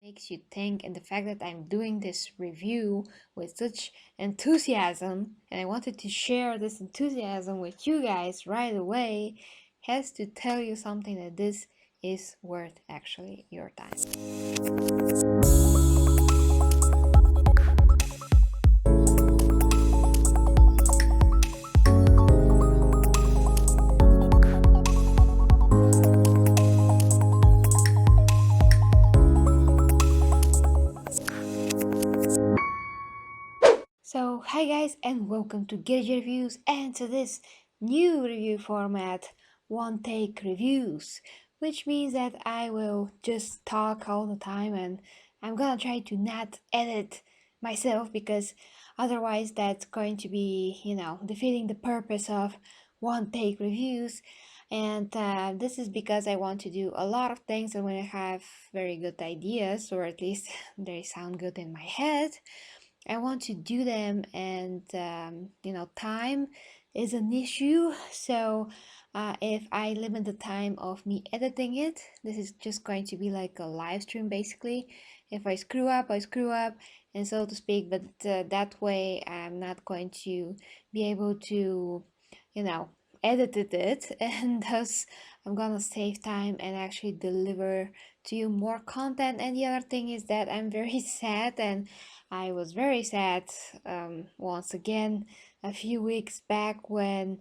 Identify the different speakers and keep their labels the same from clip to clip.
Speaker 1: makes you think, and the fact that I'm doing this review with such enthusiasm and I wanted to share this enthusiasm with you guys right away has to tell you something, that this is worth actually your time. So hi guys, and welcome to Get Reviews and to this new review format, one take reviews, which means that I will just talk all the time and I'm gonna try to not edit myself, because otherwise that's going to be, defeating the purpose of one take reviews. And this is because I want to do a lot of things, and when I have very good ideas, or at least they sound good in my head, I want to do them, and time is an issue. So if I limit the time of me editing it, this is just going to be like a live stream basically. If I screw up, I screw up, and so to speak. But that way, I'm not going to be able to, edit it, and thus I'm gonna save time and actually deliver to you more content. And the other thing is that I'm very sad, and I was very sad once again a few weeks back when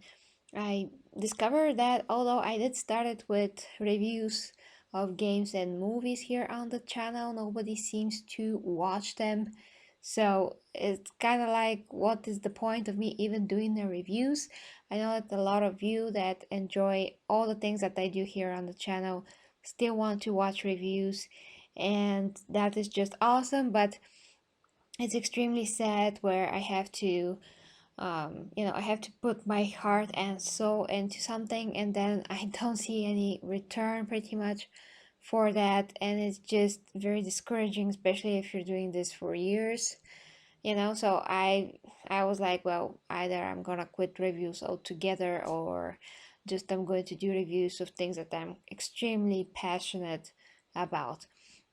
Speaker 1: I discovered that although I did started with reviews of games and movies here on the channel, nobody seems to watch them. So it's kind of like, what is the point of me even doing the reviews? I know that a lot of you that enjoy all the things that I do here on the channel still want to watch reviews, and that is just awesome. But it's extremely sad where I have to I have to put my heart and soul into something, and then I don't see any return pretty much for that, and it's just very discouraging, especially if you're doing this for years. So I was like, well, either I'm gonna quit reviews altogether, or just I'm going to do reviews of things that I'm extremely passionate about.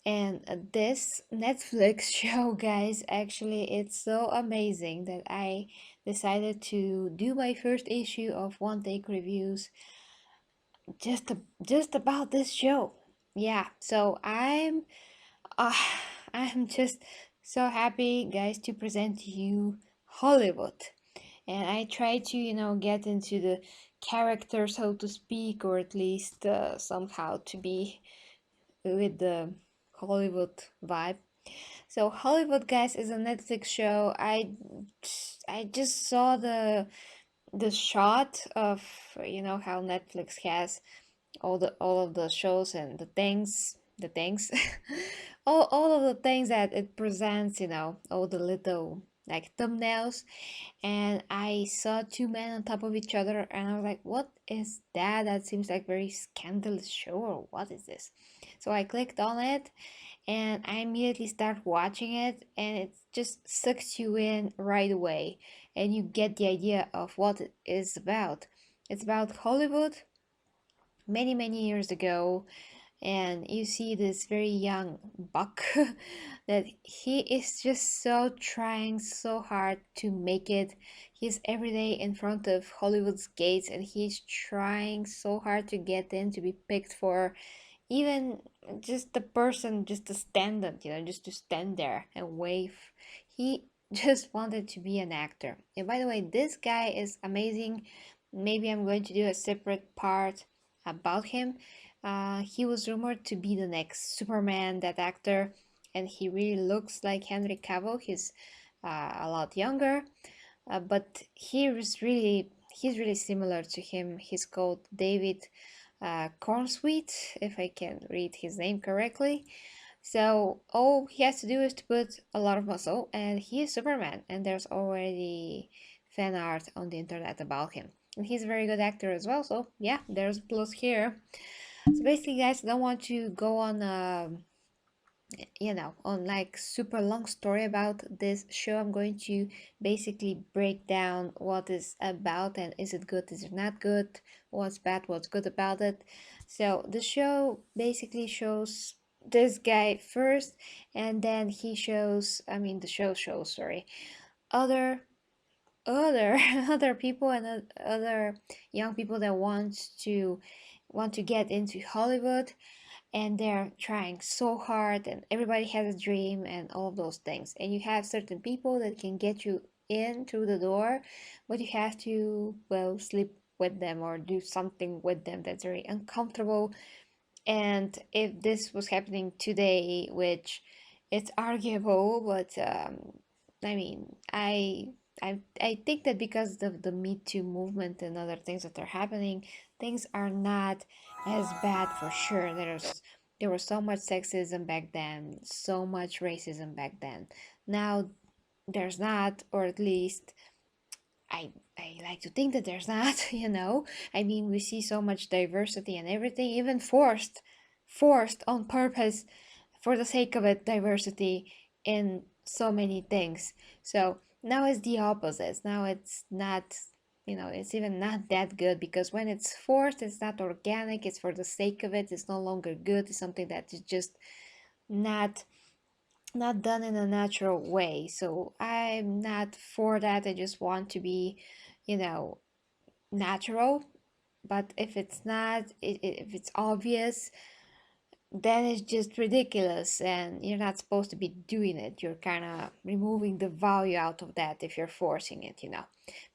Speaker 1: And this Netflix show, guys, actually, it's so amazing that I decided to do my first issue of One Take Reviews just about this show. Yeah, so uh, I'm just so happy, guys, to present to you Hollywood. And I try to, get into the character, so to speak, or at least somehow to be with the Hollywood vibe. So Hollywood, guys, is a Netflix show. I just saw the shot of, how Netflix has all of the shows and the things all of the things that it presents, all the little like thumbnails, and I saw two men on top of each other, and I was like, what is that? That seems like very scandalous show, or what is this? So I clicked on it, and I immediately start watching it, and it just sucks you in right away, and you get the idea of what it is about. It's about Hollywood many, many years ago, and you see this very young buck that he is just so trying so hard to make it. He's every day in front of Hollywood's gates, and he's trying so hard to get in, to be picked for even just the person, just to stand up, just to stand there and wave. He just wanted to be an actor. And by the way, this guy is amazing. Maybe I'm going to do a separate part about him. He was rumored to be the next Superman, that actor, and he really looks like Henry Cavill. He's a lot younger, but he's really similar to him. He's called David Corenswet, if I can read his name correctly. So all he has to do is to put a lot of muscle, and he is Superman. And there's already fan art on the internet about him. And he's a very good actor as well. So yeah, there's a plus here. So basically, guys, I don't want to go on on like super long story about this show. I'm going to basically break down what is about, and is it good, is it not good, what's bad, what's good about it. So the show basically shows this guy first, and then he shows, I mean the show shows, sorry, other other other people and other young people that want to get into Hollywood, and they're trying so hard, and everybody has a dream and all of those things, and you have certain people that can get you in through the door, but you have to, well, sleep with them or do something with them that's very uncomfortable. And if this was happening today, which it's arguable, but I mean, I think that because of the Me Too movement and other things that are happening, things are not as bad for sure. There was so much sexism back then, so much racism back then. Now there's not, or at least I like to think that there's not, you know. I mean, we see so much diversity and everything, even forced on purpose for the sake of it, diversity in so many things. So now it's the opposite. Now it's not, you know, it's even not that good, because when it's forced, it's not organic, it's for the sake of it, it's no longer good, it's something that is just not done in a natural way. So I'm not for that. I just want to be, you know, natural. But if it's not, if it's obvious, then it's just ridiculous, and you're not supposed to be doing it. You're kind of removing the value out of that if you're forcing it, you know.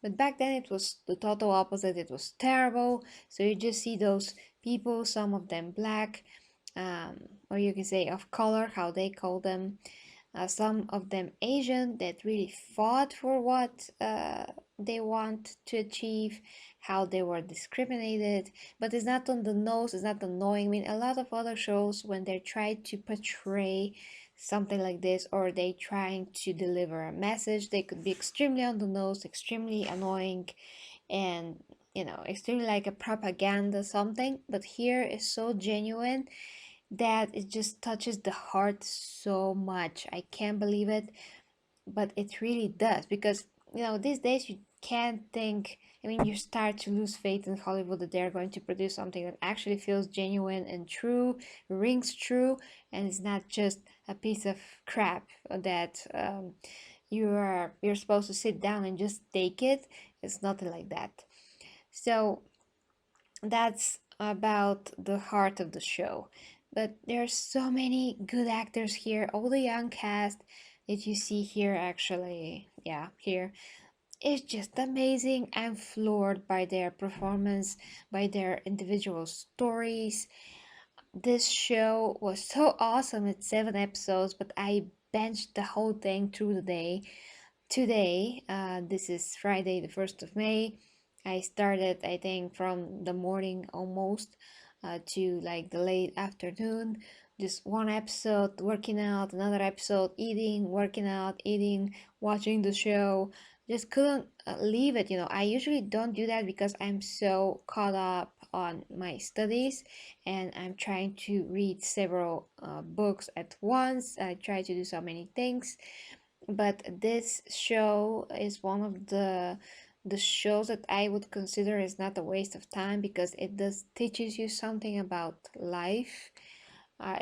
Speaker 1: But back then it was the total opposite. It was terrible. So you just see those people, some of them black, or you can say of color, how they call them, some of them Asian, that really fought for what they want to achieve, how they were discriminated. But it's not on the nose, it's not annoying. I mean, a lot of other shows, when they try to portray something like this, or they trying to deliver a message, they could be extremely on the nose, extremely annoying, and, you know, extremely like a propaganda something. But here is so genuine that it just touches the heart so much. I can't believe it, but it really does, because, you know, these days you can't think, I mean, you start to lose faith in Hollywood that they're going to produce something that actually feels genuine and true, rings true, and it's not just a piece of crap that you're supposed to sit down and just take it. It's nothing like that. So that's about the heart of the show. But there's so many good actors here. All the young cast that you see here, actually, yeah, here, is just amazing. I'm floored by their performance, by their individual stories. This show was so awesome. It's 7 episodes, but I benched the whole thing through the day. Today, this is Friday, the 1st of May. I started, I think, from the morning almost to like the late afternoon. Just one episode working out, another episode eating, working out, eating, watching the show. Just couldn't leave it. You know, I usually don't do that because I'm so caught up on my studies, and I'm trying to read several books at once. I try to do so many things, but this show is one of the shows that I would consider is not a waste of time, because it does teaches you something about life.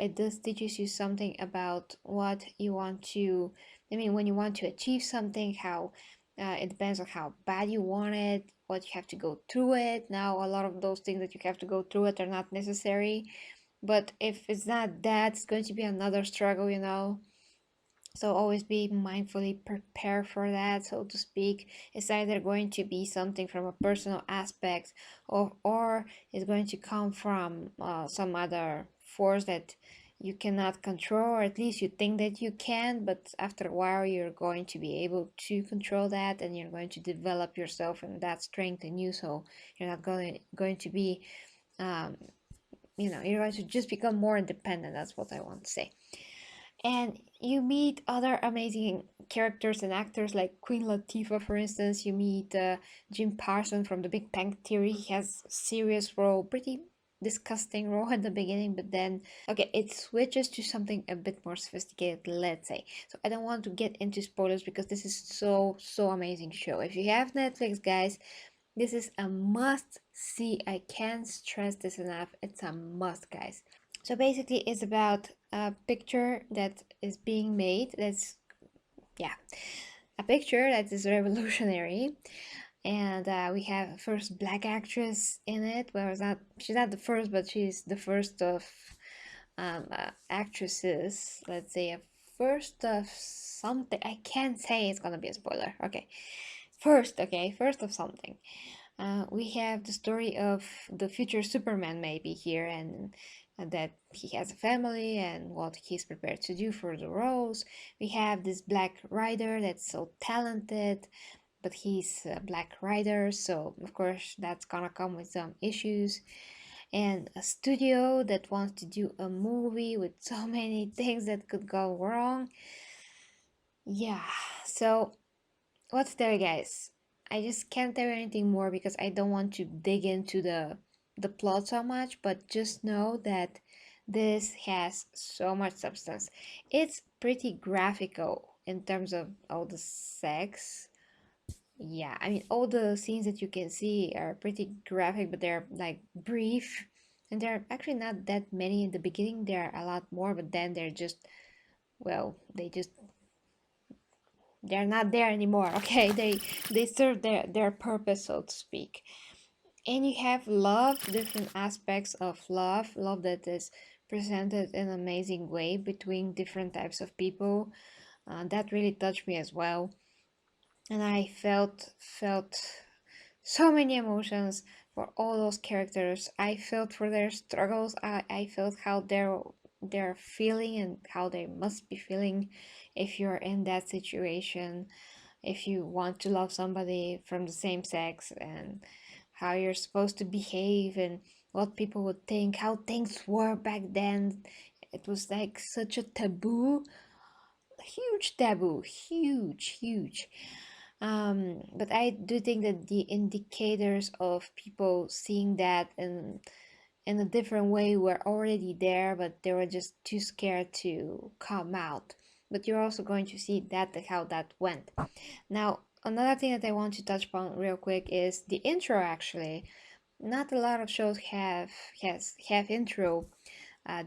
Speaker 1: It does teaches you something about what you want to, I mean, when you want to achieve something, how it depends on how bad you want it, what you have to go through it. Now, a lot of those things that you have to go through it are not necessary, but if it's not that, it's going to be another struggle, you know. So always be mindfully prepared for that, so to speak. It's either going to be something from a personal aspect, or it's going to come from some other force that you cannot control, or at least you think that you can, but after a while you're going to be able to control that, and you're going to develop yourself and that strength in you. So you're not going to be, you know, you're going to just become more independent. That's what I want to say. And you meet other amazing characters and actors like Queen Latifah, for instance. You meet Jim Parsons from The Big Bang Theory. He has a serious role, pretty disgusting role at the beginning, but then, okay, it switches to something a bit more sophisticated, let's say. So I don't want to get into spoilers, because this is so amazing show. If you have Netflix, guys, this is a must see. I can't stress this enough. It's a must, guys. So basically, it's about a picture that is being made. Yeah, a picture that is revolutionary. And we have first black actress in it. Well, she's not the first, but she's the first of actresses. Let's say a first of something. I can't say it's gonna be a spoiler. Okay, first of something. We have the story of the future Superman maybe here, and that he has a family and what he's prepared to do for the roles. We have this black rider that's so talented, but he's a black rider, so of course that's gonna come with some issues. And a studio that wants to do a movie with so many things that could go wrong. Yeah, so what's there, guys? I just can't tell you anything more because I don't want to dig into the plot so much, but just know that this has so much substance. It's pretty graphical in terms of all the sex. Yeah, I mean all the scenes that you can see are pretty graphic, but they're like brief. And there are actually not that many in the beginning. There are a lot more, but then they're just, well, they're not there anymore. Okay, they serve their purpose, so to speak. And you have love, different aspects of love that is presented in an amazing way between different types of people. That really touched me as well, and I felt so many emotions for all those characters. I felt for their struggles. I felt how they're feeling and how they must be feeling if you're in that situation, if you want to love somebody from the same sex, and how you're supposed to behave and what people would think, how things were back then. It was like such a taboo, huge taboo, huge. But I do think that the indicators of people seeing that in a different way were already there, but they were just too scared to come out. But you're also going to see that how that went. Now, another thing that I want to touch upon real quick is the intro. Actually, not a lot of shows have intro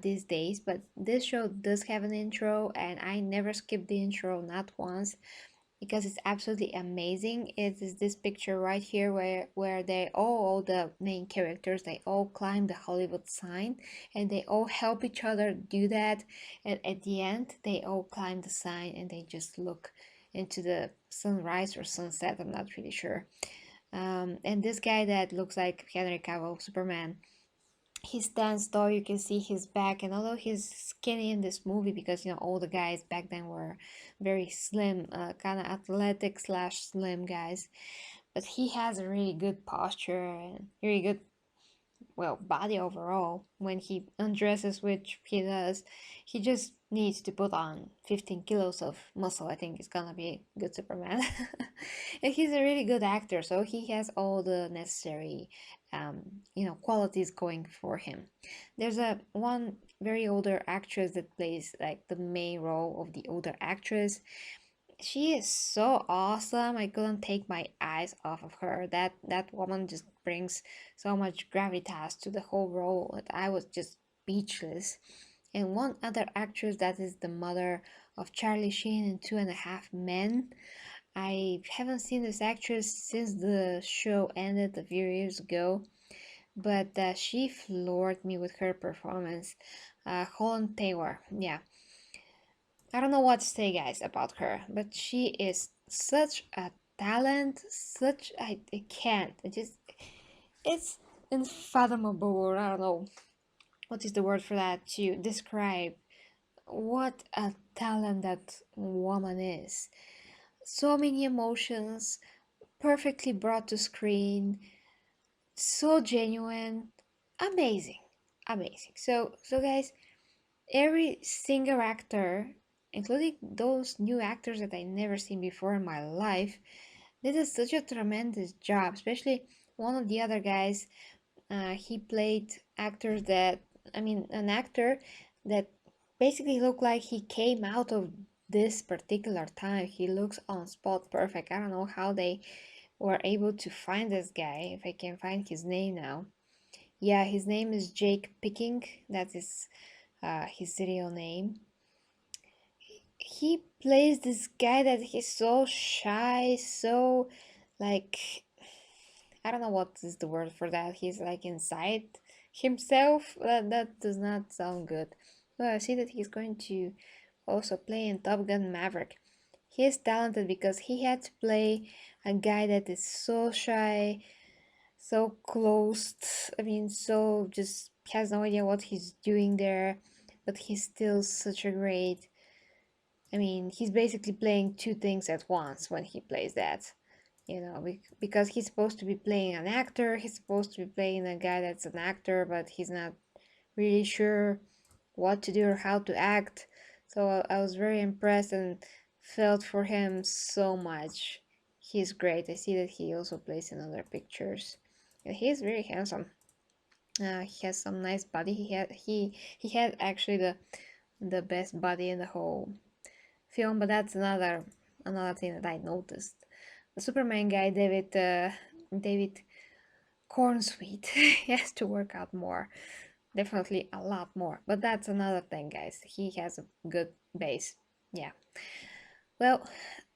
Speaker 1: these days, but this show does have an intro, and I never skip the intro, not once, because it's absolutely amazing. It is this picture right here where they all the main characters, they all climb the Hollywood sign, and they all help each other do that, and at the end they all climb the sign and they just look into the sunrise or sunset, I'm not really sure. And this guy that looks like Henry Cavill Superman, he stands tall, you can see his back, and although he's skinny in this movie, because all the guys back then were very slim, kind of athletic slash slim guys, but he has a really good posture and really good, well, body overall. When he undresses, which he does, he just needs to put on 15 kilos of muscle. I think it's gonna be a good Superman. And he's a really good actor, so he has all the necessary qualities going for him. There's a one very older actress that plays like the main role of the older actress. She is so awesome. I couldn't take my eyes off of her. That woman just brings so much gravitas to the whole role that I was just speechless. And one other actress that is the mother of Charlie Sheen in Two and a Half Men. I haven't seen this actress since the show ended a few years ago, but she floored me with her performance. Holland Taylor, yeah. I don't know what to say, guys, about her, but she is such a talent, I can't. It's unfathomable, or I don't know what is the word for that to describe what a talent that woman is. So many emotions, perfectly brought to screen, so genuine, amazing, amazing. So guys, every single actor, including those new actors that I never seen before in my life, did such a tremendous job. Especially one of the other guys, he played actors that, I mean, an actor that basically looked like he came out of this particular time. He looks on spot perfect. I don't know how they were able to find this guy, if I can find his name now. Yeah, his name is Jake Picking. That is his real name. He plays this guy that he's so shy, so like I don't know what is the word for that. He's like inside himself. That does not sound good. Well, I see that he's going to also play in Top Gun Maverick. He is talented because he had to play a guy that is so shy, so closed. I mean, so just has no idea what he's doing there, but he's still such a great. I mean, he's basically playing two things at once when he plays that. You know, because he's supposed to be playing an actor, he's supposed to be playing a guy that's an actor, but he's not really sure what to do or how to act. So I was very impressed and felt for him so much. He's great. I see that he also plays in other pictures. And he's very handsome. He has some nice body. He had actually the best body in the whole film, but that's another thing that I noticed. The Superman guy, David Corenswet, he has to work out more, definitely a lot more. But that's another thing, guys. He has a good base. Yeah. Well,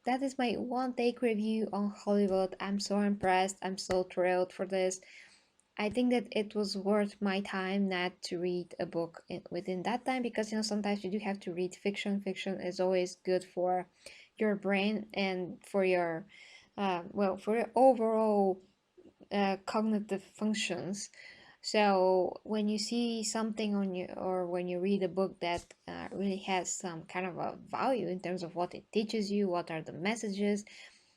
Speaker 1: that is my one take review on Hollywood. I'm so impressed. I'm so thrilled for this. I think that it was worth my time not to read a book within that time, because sometimes you do have to read fiction. Fiction is always good for your brain and for your for your overall cognitive functions. So when you see something on you, or when you read a book that really has some kind of a value in terms of what it teaches you, what are the messages,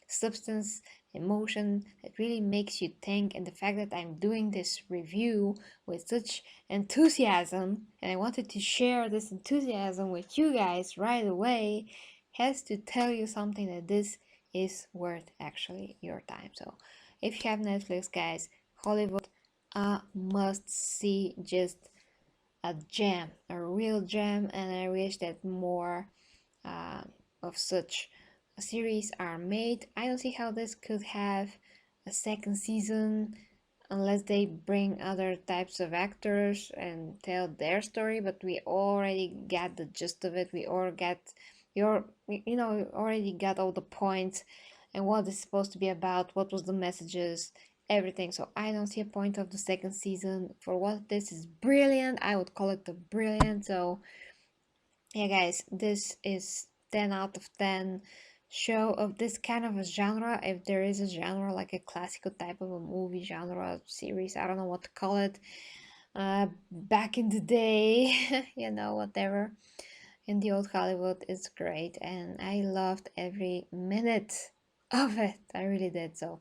Speaker 1: substance, emotion, that really makes you think. And the fact that I'm doing this review with such enthusiasm, and I wanted to share this enthusiasm with you guys right away, has to tell you something, that this is worth actually your time. So if you have Netflix, guys, Hollywood, a must see, just a gem, a real gem. And I wish that more uh, of such series are made. I don't see how this could have a second season unless they bring other types of actors and tell their story, but we already got the gist of it. We all got your already got all the points and what it's supposed to be about, what was the messages, everything. So I don't see a point of the second season. For what this is brilliant, I would call it the brilliant. So yeah, guys, this is 10 out of 10 show of this kind of a genre. If there is a genre, like a classical type of a movie genre series, I don't know what to call it, back in the day, whatever, in the old Hollywood, it's great, and I loved every minute of it. I really did. So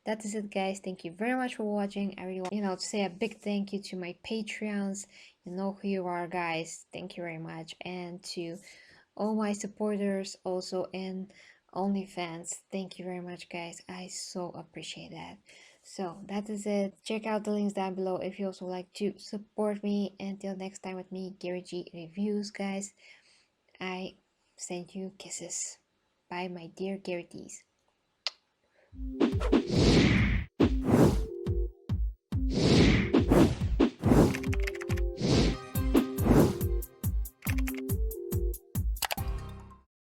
Speaker 1: that is it, guys. Thank you very much for watching. I really want to say a big thank you to my Patreons. You know who you are, guys. Thank you very much. And to all my supporters also in OnlyFans, thank you very much, guys. I so appreciate that. So that is it. Check out the links down below if you also like to support me. Until next time with me, Gary G Reviews, guys. I send you kisses. Bye, my dear Gary T's.